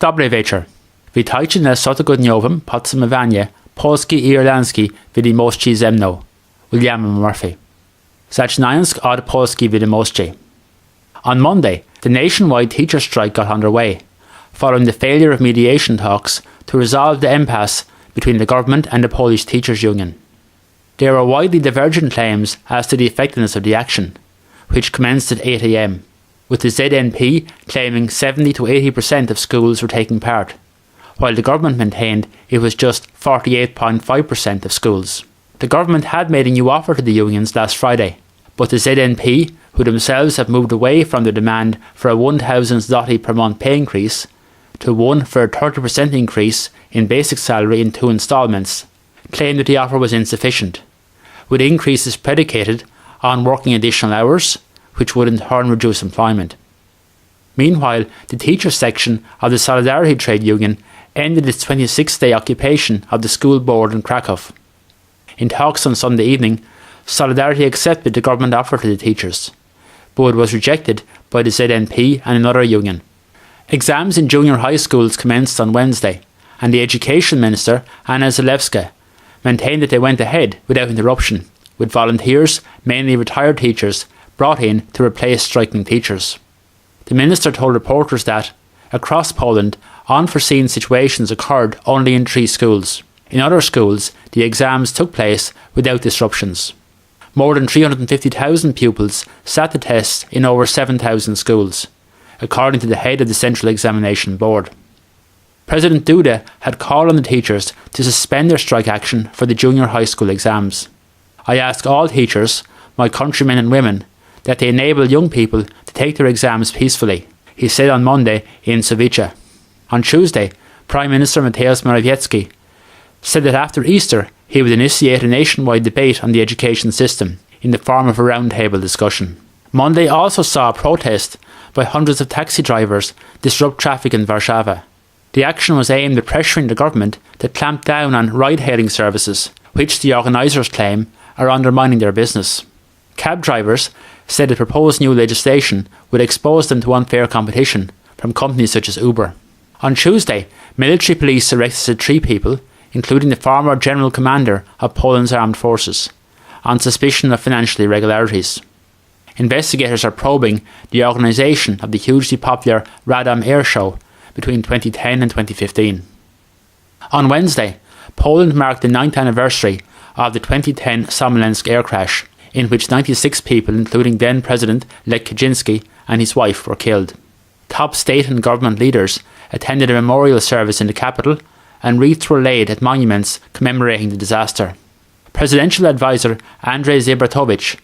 Dobry wieczór. Witajcie na sotogodniowym podsumowanie Polski i Irlandzki wiadomości ze mną, William Murphy. Zaczynając od Polski wiadomości. On Monday, the nationwide teacher strike got underway, following the failure of mediation talks to resolve the impasse between the government and the Polish Teachers' Union. There are widely divergent claims as to the effectiveness of the action, which commenced at 8 a.m, with the ZNP claiming 70 to 80% of schools were taking part, while the government maintained it was just 48.5% of schools. The government had made a new offer to the unions last Friday, but the ZNP, who themselves have moved away from the demand for a 1,000 zloty per month pay increase to one for a 30% increase in basic salary in 2 instalments, claimed that the offer was insufficient, with increases predicated on working additional hours, which would in turn reduce employment. Meanwhile, the teachers section of the Solidarity Trade Union ended its 26-day occupation of the school board in Krakow. In talks on Sunday evening, Solidarity accepted the government offer to the teachers, but it was rejected by the ZNP and another union. Exams in junior high schools commenced on Wednesday, and the Education Minister, Anna Zalewska, maintained that they went ahead without interruption, with volunteers, mainly retired teachers, brought in to replace striking teachers. The minister told reporters that, across Poland, unforeseen situations occurred only in 3 schools. In other schools, the exams took place without disruptions. More than 350,000 pupils sat the tests in over 7,000 schools, according to the head of the Central Examination Board. President Duda had called on the teachers to suspend their strike action for the junior high school exams. I ask all teachers, my countrymen and women, that they enable young people to take their exams peacefully, he said on Monday in Sowice. On Tuesday, Prime Minister Mateusz Morawiecki said that after Easter he would initiate a nationwide debate on the education system in the form of a roundtable discussion. Monday also saw a protest by hundreds of taxi drivers disrupt traffic in Warszawa. The action was aimed at pressuring the government to clamp down on ride-hailing services, which the organisers claim are undermining their business. Cab drivers said the proposed new legislation would expose them to unfair competition from companies such as Uber. On Tuesday, military police arrested 3 people, including the former General Commander of Poland's armed forces, on suspicion of financial irregularities. Investigators are probing the organisation of the hugely popular Radom Air Show between 2010 and 2015. On Wednesday, Poland marked the 9th anniversary of the 2010 Smolensk air crash, in which 96 people, including then-President Lech Kaczynski and his wife, were killed. Top state and government leaders attended a memorial service in the capital, and wreaths were laid at monuments commemorating the disaster. Presidential advisor Andrzej Zebratowicz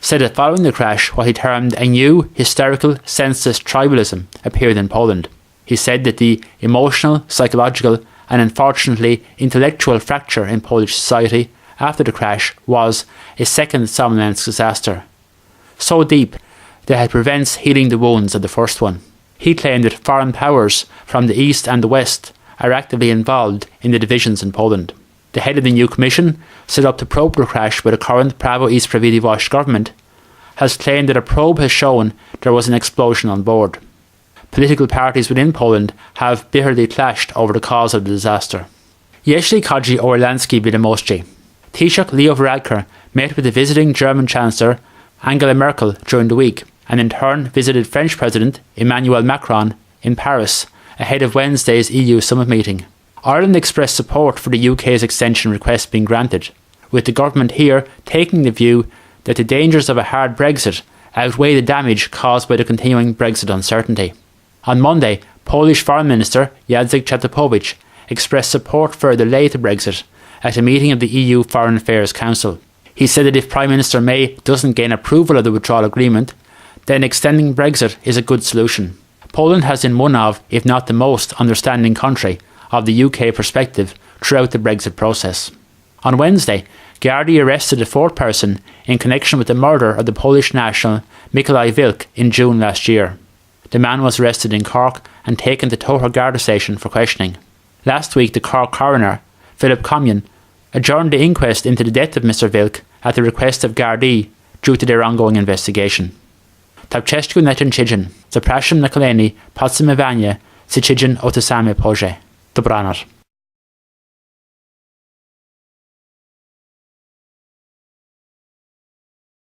said that following the crash, what he termed a new, hysterical, senseless tribalism appeared in Poland. He said that the emotional, psychological and unfortunately intellectual fracture in Polish society after the crash was a second Smolensk disaster, so deep that it prevents healing the wounds of the first one. He claimed that foreign powers from the east and the west are actively involved in the divisions in Poland. The head of the new commission, set up to probe the crash by the current Prawo i Sprawiedliwość government, has claimed that a probe has shown there was an explosion on board. Political parties within Poland have bitterly clashed over the cause of the disaster. Jeśli chodzi o irlandzkie wiadomości, Taoiseach Leo Varadkar met with the visiting German Chancellor Angela Merkel during the week, and in turn visited French President Emmanuel Macron in Paris ahead of Wednesday's EU summit meeting. Ireland expressed support for the UK's extension request being granted, with the government here taking the view that the dangers of a hard Brexit outweigh the damage caused by the continuing Brexit uncertainty. On Monday, Polish Foreign Minister Jacek Czaputowicz expressed support for a delay to Brexit at a meeting of the EU Foreign Affairs Council. He said that if Prime Minister May doesn't gain approval of the withdrawal agreement, then extending Brexit is a good solution. Poland has been one of, if not the most, understanding country of the UK perspective throughout the Brexit process. On Wednesday, Gardaí arrested a 4th person in connection with the murder of the Polish national Mikołaj Wilk in June last year. The man was arrested in Cork and taken to Toher Garda station for questioning. Last week, the Cork coroner, Philip Comyon, adjourned the inquest into the death of Mr Wilk at the request of Gardaí due to their ongoing investigation. Tabczeszku na Czynczyzn, zapraszam na kolejne podsumowanie sa tidin ó ta samé póise. Do branar.